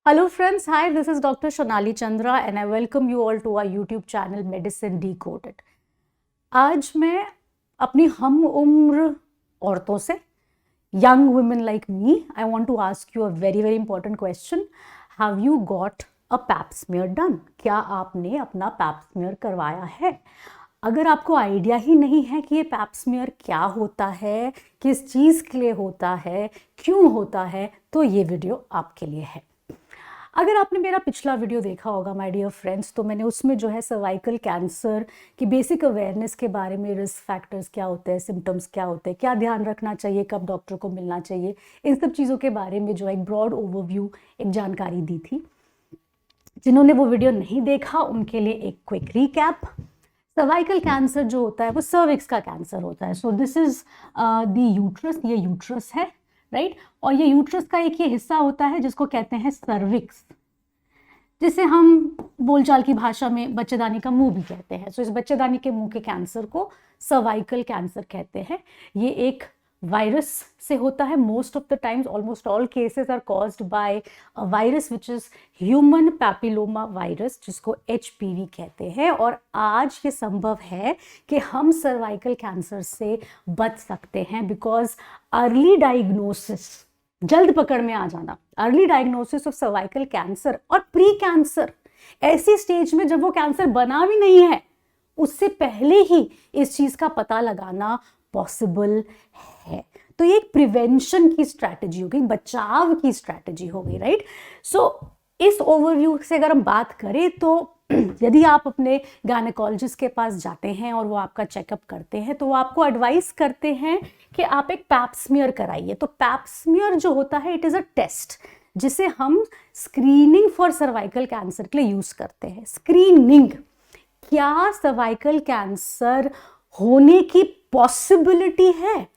Hello friends, hi, this is Dr. Shonali Chandra and I welcome you all to our YouTube channel Medicine Decoded. आज मैं अपनी हम उम्र औरतों से, young women like me, I want to ask you a very important question. Have you got a pap smear done? क्या आपने अपना pap smear करवाया है? अगर आपको आइडिया ही नहीं है कि ये पैप स्मीयर क्या होता है, किस चीज़ के लिए होता है, क्यों होता है, तो ये वीडियो आपके लिए है। अगर आपने मेरा पिछला वीडियो देखा होगा माय डियर फ्रेंड्स, तो मैंने उसमें जो है सर्वाइकल कैंसर की बेसिक अवेयरनेस के बारे में, रिस्क फैक्टर्स क्या होते हैं, सिम्टम्स क्या होते हैं, क्या ध्यान रखना चाहिए, कब डॉक्टर को मिलना चाहिए, इन सब चीज़ों के बारे में जो एक ब्रॉड ओवरव्यू, एक जानकारी दी थी। जिन्होंने वो वीडियो नहीं देखा उनके लिए एक क्विक रिकैप। सर्वाइकल कैंसर जो होता है वो सर्विक्स का कैंसर होता है। So this is the uterus, ये यूट्रस है, राइट और ये यूट्रस का एक ये हिस्सा होता है जिसको कहते हैं सर्विक्स, जिसे हम बोलचाल की भाषा में बच्चेदानी का मुंह भी कहते हैं। सो इस बच्चेदानी के मुंह के कैंसर को सर्वाइकल कैंसर कहते हैं। ये एक वायरस से होता है। Most of the times, almost all cases are caused by a virus which is human papilloma virus, जिसको HPV कहते हैं। और आज ये संभव है कि हम सर्वाइकल कैंसर से बच सकते हैं बिकॉज अर्ली डायग्नोसिस, जल्द पकड़ में आ जाना, early diagnosis of cervical cancer और प्री कैंसर, ऐसी स्टेज में जब वो कैंसर बना भी नहीं है, उससे पहले ही इस चीज का पता लगाना पॉसिबल है। तो ये एक प्रिवेंशन की स्ट्रैटेजी हो गई, बचाव की स्ट्रैटेजी हो गई, राइट। सो इस ओवरव्यू से अगर हम बात करें तो यदि आप अपने गायनेकोलॉजिस्ट के पास जाते हैं और वो आपका चेकअप करते हैं तो वो आपको एडवाइस करते हैं कि आप एक पैप स्मीयर कराइए। तो पैप स्मीयर जो होता है, इट इज़ अ टेस्ट जिसे हम स्क्रीनिंग फॉर सर्वाइकल कैंसर के लिए यूज़ करते हैं। स्क्रीनिंग, क्या सर्वाइकल कैंसर होने की पॉसिबिलिटी है?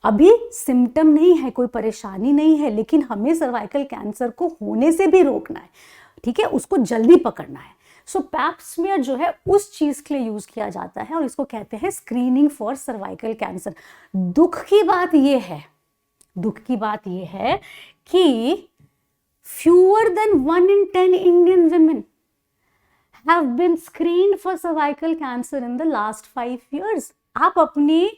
अभी सिम्टम नहीं है, कोई परेशानी नहीं है, लेकिन हमें सर्वाइकल कैंसर को होने से भी रोकना है, ठीक है, उसको जल्दी पकड़ना है। सो पैप स्मीयर जो है उस चीज के लिए यूज किया जाता है और इसको कहते हैं स्क्रीनिंग फॉर सर्वाइकल कैंसर। दुख की बात यह है कि fewer than 1 in 10 Indian women have been screened for cervical cancer in the last 5 years. आप अपनी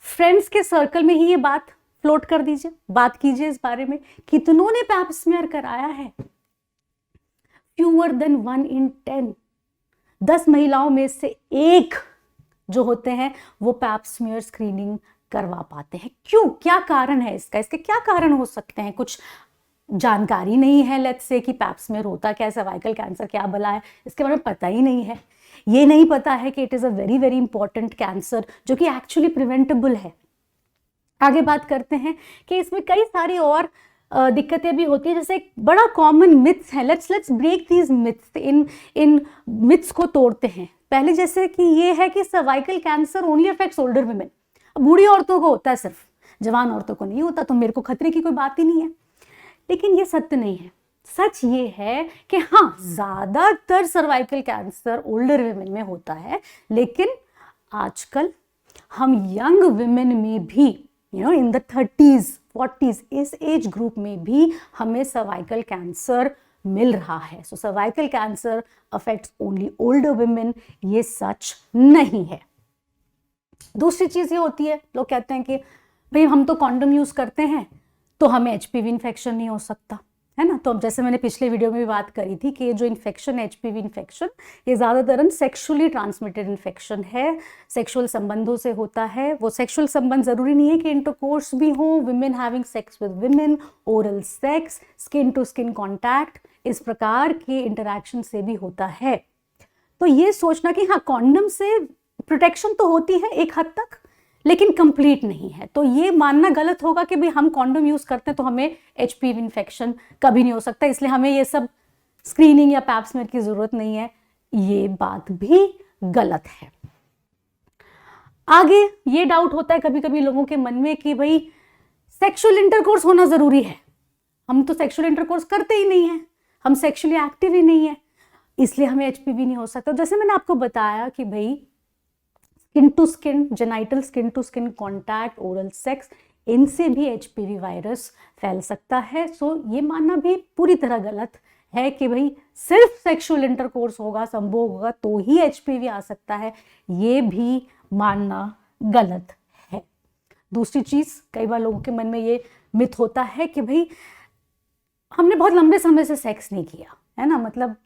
फ्रेंड्स के सर्कल में ही ये बात फ्लोट कर दीजिए, बात कीजिए इस बारे में, कितनों ने पैप स्मीयर कराया है? Fewer than 1 in 10, 10 महिलाओं में से एक जो होते हैं वो पैप स्मीयर स्क्रीनिंग करवा पाते हैं। क्यों? क्या कारण है इसका? इसके क्या कारण हो सकते हैं? कुछ जानकारी नहीं है लेट्स से कि पैप स्मीयर होता क्या है, सर्वाइकल कैंसर क्या भला है, इसके बारे में पता ही नहीं है। ये नहीं पता है कि it is a very important cancer जो कि एक्चुअली प्रिवेंटेबल है। आगे बात करते हैं कि इसमें कई सारी और दिक्कतें भी होती है। जैसे एक बड़ा कॉमन मिथ्स है, लेट्स ब्रेक दीज मिथ्स, इन मिथ्स को तोड़ते हैं। पहले जैसे कि ये है कि cervical cancer only affects older women, बूढ़ी औरतों को होता है, सिर्फ जवान औरतों को नहीं होता, तो मेरे को खतरे की कोई बात ही नहीं है। लेकिन ये सत्य नहीं है। सच ये है कि हाँ, ज्यादातर सर्वाइकल कैंसर ओल्डर वुमेन में होता है, लेकिन आजकल हम यंग वुमेन में भी, इन द 30s 40s, इस एज ग्रुप में भी हमें सर्वाइकल कैंसर मिल रहा है। So cervical cancer affects only older women, ये सच नहीं है। दूसरी चीज ये होती है, लोग कहते हैं कि भाई हम तो कॉन्डम यूज करते हैं तो हमें HPV इन्फेक्शन नहीं हो सकता, है ना। तो अब जैसे मैंने पिछले वीडियो में भी बात करी थी कि ये जो इन्फेक्शन है, HPV इन्फेक्शन, ये ज़्यादातर सेक्सुअली ट्रांसमिटेड इन्फेक्शन है, सेक्सुअल संबंधों से होता है। वो सेक्सुअल संबंध ज़रूरी नहीं है कि इंटरकोर्स भी हो, women having sex with women, oral sex, skin to skin contact, इस प्रकार के इंटरैक्शन से भी होता है। तो ये सोचना कि हाँ, कॉन्डम से प्रोटेक्शन तो होती है एक हद तक, लेकिन कंप्लीट नहीं है, तो ये मानना गलत होगा कि भाई हम कॉन्डोम यूज करते हैं तो हमें HPV इन्फेक्शन कभी नहीं हो सकता, इसलिए हमें ये सब स्क्रीनिंग या पैप स्मीयर की जरूरत नहीं है। ये बात भी गलत है। आगे ये डाउट होता है कभी कभी लोगों के मन में कि भाई सेक्सुअल इंटरकोर्स होना जरूरी है, हम तो सेक्सुअल इंटरकोर्स करते ही नहीं है, हम सेक्सुअली एक्टिव ही नहीं है, इसलिए हमें HPV नहीं हो सकता। जैसे मैंने आपको बताया कि भाई skin to skin, genital skin to skin contact, oral sex, इनसे भी HPV वायरस फैल सकता है। सो ये मानना भी पूरी तरह गलत है कि भाई सिर्फ सेक्सुअल इंटरकोर्स होगा, संभोग होगा तो ही HPV आ सकता है, ये भी मानना गलत है। दूसरी चीज, कई बार लोगों के मन में ये मिथ होता है कि भाई हमने बहुत लंबे समय से सेक्स नहीं किया है ना, मतलब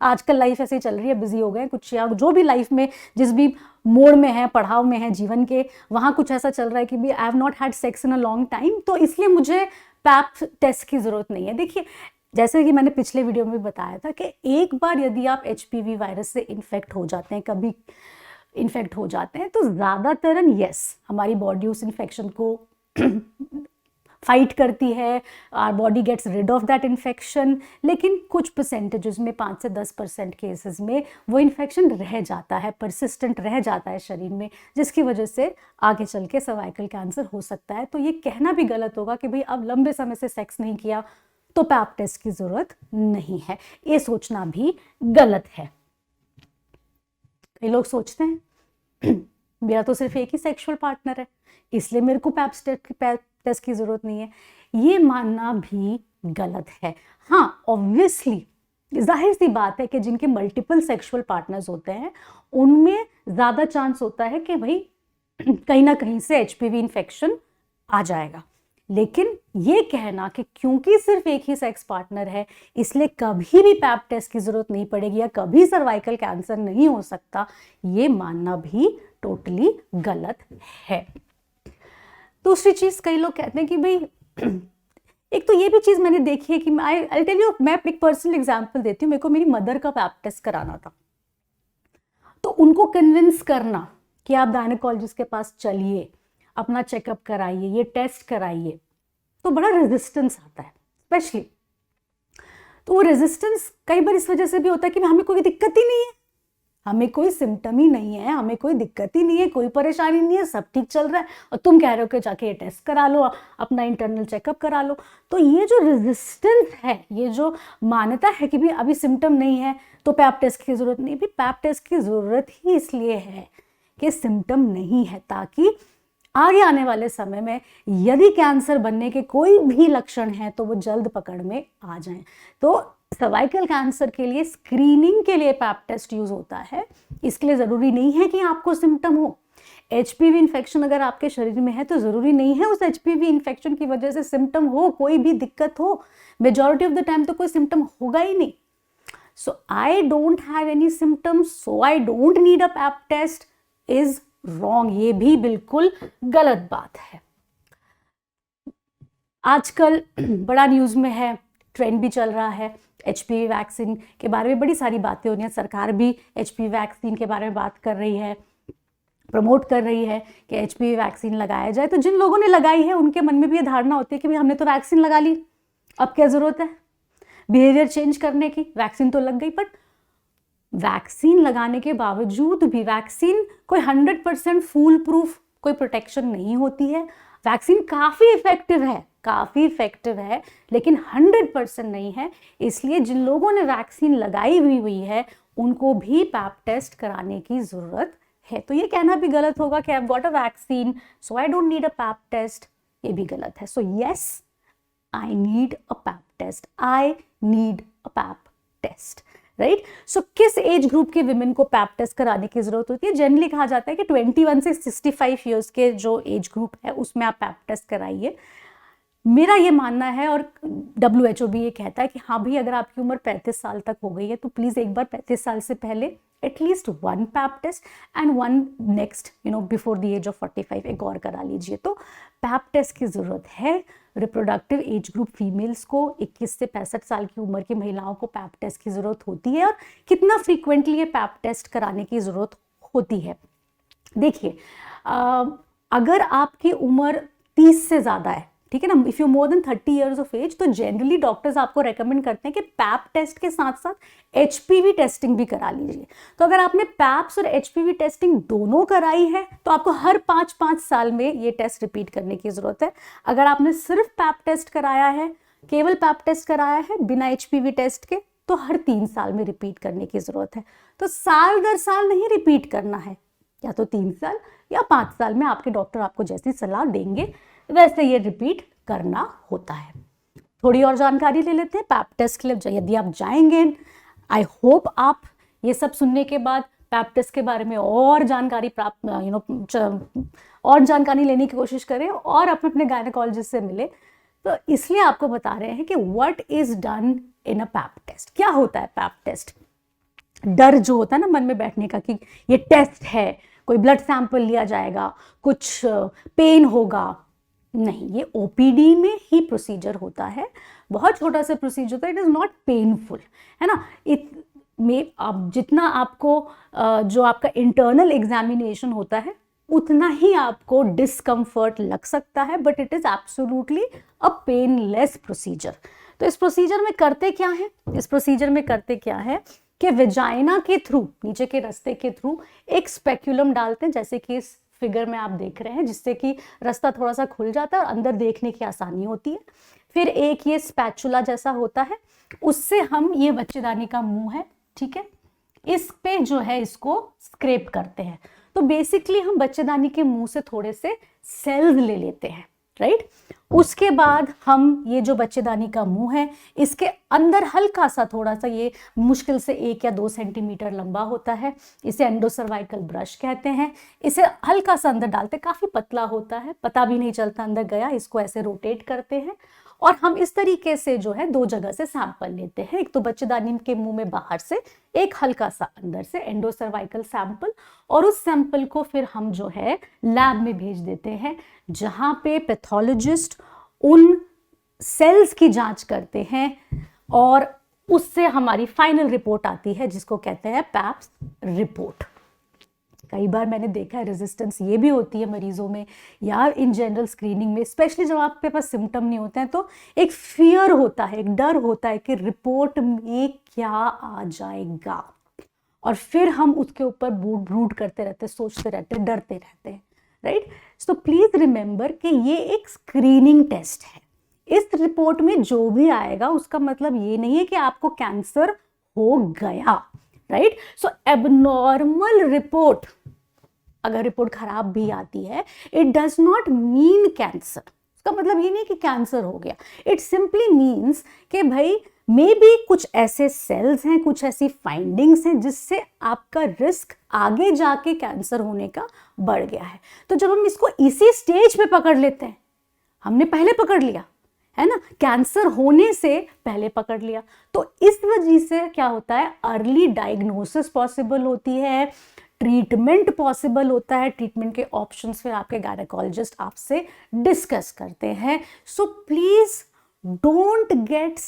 आजकल लाइफ ऐसे ही चल रही है, बिजी हो गए कुछ, या जो भी लाइफ में जिस भी मोड़ में है, पढ़ाव में है जीवन के, वहां कुछ ऐसा चल रहा है कि भी I have not had sex in a long time, तो इसलिए मुझे पैप टेस्ट की जरूरत नहीं है। देखिए, जैसे कि मैंने पिछले वीडियो में बताया था कि एक बार यदि आप HPV वायरस से इन्फेक्ट हो जाते हैं, कभी इन्फेक्ट हो जाते हैं, तो ज़्यादातर यस हमारी बॉडी उस इन्फेक्शन को फाइट करती है, our body gets rid of that infection, लेकिन कुछ परसेंटेजेस में 5 से 10% केसेस में वो इन्फेक्शन रह जाता है, परसिस्टेंट रह जाता है शरीर में, जिसकी वजह से आगे चल के सर्वाइकल कैंसर हो सकता है। तो ये कहना भी गलत होगा कि भाई अब लंबे समय से सेक्स नहीं किया तो पैप टेस्ट की जरूरत नहीं है, ये सोचना भी गलत है। कई लोग सोचते हैं मेरा तो सिर्फ एक ही सेक्सुअल पार्टनर है इसलिए मेरे को पैप टेस्ट की जरूरत नहीं है, ये मानना भी गलत है। हाँ, ऑब्वियसली जाहिर सी बात है कि जिनके मल्टीपल सेक्सुअल पार्टनर्स होते हैं उनमें ज्यादा चांस होता है कि भाई कहीं ना कहीं से HPV इन्फेक्शन आ जाएगा, लेकिन ये कहना कि क्योंकि सिर्फ एक ही सेक्स पार्टनर है इसलिए कभी भी पैप टेस्ट की जरूरत नहीं पड़ेगी या कभी सर्वाइकल कैंसर नहीं हो सकता, ये मानना भी टोटली गलत है। दूसरी चीज, कई लोग कहते हैं कि भाई एक तो ये भी चीज मैंने देखी है कि आई टेल यू, मैं एक पर्सनल एग्जांपल देती हूँ। मेरे को मेरी मदर का पैप टेस्ट कराना था, तो उनको कन्विंस करना कि आप गायनेकोलॉजिस्ट के पास चलिए, अपना चेकअप कराइए, ये टेस्ट कराइए, तो बड़ा रेजिस्टेंस आता है स्पेशली। तो वो रेजिस्टेंस कई बार इस वजह से भी होता है कि हमें कोई दिक्कत ही नहीं है, हमें कोई सिम्टम ही नहीं है, हमें कोई दिक्कत ही नहीं है, कोई परेशानी नहीं है, सब ठीक चल रहा है, और तुम कह रहे हो कि जाके ये टेस्ट करा लो, अपना इंटरनल चेकअप करा लो। तो ये जो रेजिस्टेंस है, ये जो मान्यता है कि भाई अभी सिम्टम नहीं है तो पैप टेस्ट की जरूरत नहीं, भी पैप टेस्ट की जरूरत ही इसलिए है कि सिम्टम नहीं है, ताकि आगे आने वाले समय में यदि कैंसर बनने के कोई भी लक्षण हैं तो वो जल्द पकड़ में आ जाएं। तो सर्वाइकल कैंसर के लिए स्क्रीनिंग के लिए पैप टेस्ट यूज होता है, इसके लिए जरूरी नहीं है कि आपको सिम्टम हो। HPV इन्फेक्शन अगर आपके शरीर में है तो जरूरी नहीं है उस HPV इन्फेक्शन की वजह से सिम्टम हो, कोई भी दिक्कत हो, मेजॉरिटी ऑफ द टाइम तो कोई सिम्टम होगा ही नहीं। So I don't have any symptoms, so I don't need a pap test is wrong, ये भी बिल्कुल गलत बात है। आजकल बड़ा न्यूज में है, ट्रेंड भी चल रहा है, HPV वैक्सीन के बारे में बड़ी सारी बातें हो रही हैं, सरकार भी HPV वैक्सीन के बारे में बात कर रही है, प्रमोट कर रही है कि HPV वैक्सीन लगाया जाए। तो जिन लोगों ने लगाई है उनके मन में भी ये धारणा होती है कि भाई हमने तो वैक्सीन लगा ली, अब क्या जरूरत है बिहेवियर चेंज करने की, वैक्सीन तो लग गई। बट वैक्सीन लगाने के बावजूद भी वैक्सीन कोई 100% फूल प्रूफ कोई प्रोटेक्शन नहीं होती है। वैक्सीन काफ़ी इफेक्टिव है लेकिन 100% नहीं है, इसलिए जिन लोगों ने वैक्सीन लगाई हुई है उनको भी पैप टेस्ट कराने की ज़रूरत है। तो ये कहना भी गलत होगा कि I have got a vaccine so I don't need a pap test, ये भी गलत है। So yes, I need a pap test, I need a pap test, right. So किस एज ग्रुप के विमेन को पैप टेस्ट कराने की जरूरत होती है? जनरली कहा जाता है कि 21 से 65 ईयर्स के जो एज ग्रुप है उसमें आप पैप टेस्ट कराइए। मेरा ये मानना है और WHO भी ये कहता है कि हाँ भाई, अगर आपकी उम्र 35 साल तक हो गई है तो प्लीज एक बार 35 साल से पहले at least 1 pap test and 1 next before the age of 45 एक और करा लीजिए। तो पैप टेस्ट की जरूरत है। रिप्रोडक्टिव एज ग्रुप फीमेल्स को 21 से 65 साल की उम्र की महिलाओं को पैप टेस्ट की जरूरत होती है। और कितना फ्रीक्वेंटली ये पैप टेस्ट कराने की जरूरत होती है? देखिए, अगर आपकी उम्र 30 से ज्यादा है, ठीक है ना, if you more than 30 years of age, तो जनरली डॉक्टर्स आपको रेकमेंड करते हैं कि पैप टेस्ट के साथ साथ HPV टेस्टिंग भी करा लीजिए। तो अगर आपने पैप्स और HPV टेस्टिंग दोनों कराई है तो आपको हर 5-5 साल में ये टेस्ट रिपीट करने की जरूरत है। अगर आपने सिर्फ पैप टेस्ट कराया है, केवल पैप टेस्ट कराया है बिना HPV टेस्ट के, तो हर 3 साल में रिपीट करने की जरूरत है। तो साल दर साल नहीं रिपीट करना है, या तो 3 साल या 5 साल में आपके डॉक्टर आपको जैसी सलाह देंगे वैसे ये रिपीट करना होता है। थोड़ी और जानकारी ले लेते हैं पैप टेस्ट के लिए यदि आप जाएंगे। आई होप आप ये सब सुनने के बाद पैप टेस्ट के बारे में और जानकारी प्राप्त और जानकारी लेने की कोशिश करें और अपने गायनेकोलॉजिस्ट से मिले। तो इसलिए आपको बता रहे हैं कि what is done in a pap test. क्या होता है पैप टेस्ट? डर जो होता है ना मन में बैठने का कि ये टेस्ट है, कोई ब्लड सैंपल लिया जाएगा, कुछ पेन होगा, नहीं, ये ओपीडी में ही प्रोसीजर होता है। बहुत छोटा सा प्रोसीजर होता है, इट इज़ नॉट पेनफुल, है ना। अब जितना आपको जो आपका इंटरनल एग्जामिनेशन होता है उतना ही आपको डिस्कम्फर्ट लग सकता है, but it is absolutely a painless procedure. तो इस प्रोसीजर में करते क्या है? इस प्रोसीजर में करते क्या है कि वेजाइना के थ्रू, नीचे के रास्ते के थ्रू एक स्पेक्यूलम डालते हैं, जैसे कि इस फिगर में आप देख रहे हैं, जिससे कि रास्ता थोड़ा सा खुल जाता है और अंदर देखने की आसानी होती है। फिर एक ये स्पैचुला जैसा होता है, उससे हम, ये बच्चेदानी का मुंह है, ठीक है, इस पे जो है इसको स्क्रैप करते हैं। तो बेसिकली हम बच्चेदानी के मुंह से थोड़े से सेल्स ले लेते हैं, राइट। उसके बाद हम ये जो बच्चेदानी का मुंह है, इसके अंदर हल्का सा थोड़ा सा, ये मुश्किल से 1 या 2 सेंटीमीटर लंबा होता है, इसे एंडोसर्वाइकल ब्रश कहते हैं। इसे हल्का सा अंदर डालते, काफी पतला होता है, पता भी नहीं चलता अंदर गया। इसको ऐसे रोटेट करते हैं और हम इस तरीके से जो है 2 जगह से सैंपल लेते हैं। एक तो बच्चेदानी के मुंह में बाहर से, एक हल्का सा अंदर से एंडोसर्वाइकल सैंपल, और उस सैंपल को फिर हम जो है लैब में भेज देते हैं, जहां पे पैथोलॉजिस्ट उन सेल्स की जांच करते हैं और उससे हमारी फाइनल रिपोर्ट आती है, जिसको कहते हैं पैप्स रिपोर्ट। कई बार मैंने देखा है रेजिस्टेंस ये भी होती है मरीजों में, या इन जनरल स्क्रीनिंग में, स्पेशली जब आपके पास सिम्टम नहीं होते हैं, तो एक फियर होता है, एक डर होता है कि रिपोर्ट में क्या आ जाएगा, और फिर हम उसके ऊपर ब्रूड करते रहते, सोचते रहते, डरते रहते हैं, राइट। सो प्लीज रिमेंबर कि ये एक स्क्रीनिंग टेस्ट है। इस रिपोर्ट में जो भी आएगा उसका मतलब ये नहीं है कि आपको कैंसर हो गया, राइट। सो एबनॉर्मल रिपोर्ट, अगर रिपोर्ट खराब भी आती है, it does not mean cancer. उसका मतलब ये नहीं कि कैंसर हो गया, इट सिंपली मीन्स कि भाई मे बी कुछ ऐसे सेल्स हैं, कुछ ऐसी फाइंडिंग्स हैं जिससे आपका रिस्क आगे जाके कैंसर होने का बढ़ गया है। तो जब हम इसको इसी स्टेज पे पकड़ लेते हैं, हमने पहले पकड़ लिया है ना, कैंसर होने से पहले पकड़ लिया, तो इस वजह से क्या होता है, अर्ली डायग्नोसिस पॉसिबल होती है, ट्रीटमेंट पॉसिबल होता है। ट्रीटमेंट के ऑप्शंस फिर आपके गायनेकोलॉजिस्ट आपसे डिस्कस करते हैं। So please don't get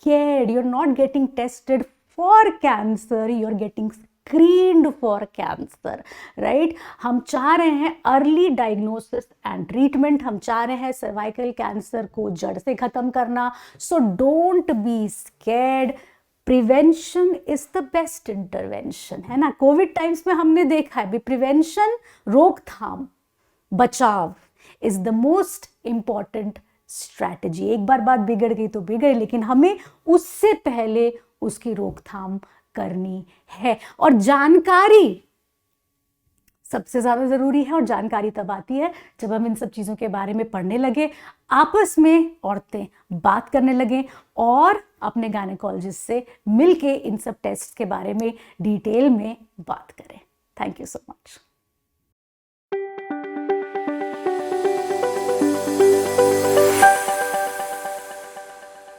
scared. You're not getting tested for cancer, you're getting screened for cancer, right? हम चाह रहे हैं अर्ली डायग्नोसिस एंड ट्रीटमेंट, हम चाह रहे हैं सर्वाइकल कैंसर को जड़ से खत्म करना। So don't be scared, prevention is the best intervention, है ना। कोविड टाइम्स में हमने देखा है, प्रिवेंशन, रोकथाम, बचाव is the most important strategy. एक बार बात बिगड़ गई तो बिगड़, लेकिन हमें उससे पहले उसकी रोकथाम करनी है। और जानकारी सबसे ज्यादा जरूरी है, और जानकारी तब आती है जब हम इन सब चीजों के बारे में पढ़ने लगे, आपस में औरतें बात करने लगे और अपने गायनेकोलॉजिस्ट से मिलके इन सब टेस्ट के बारे में डिटेल में बात करें। Thank you so much.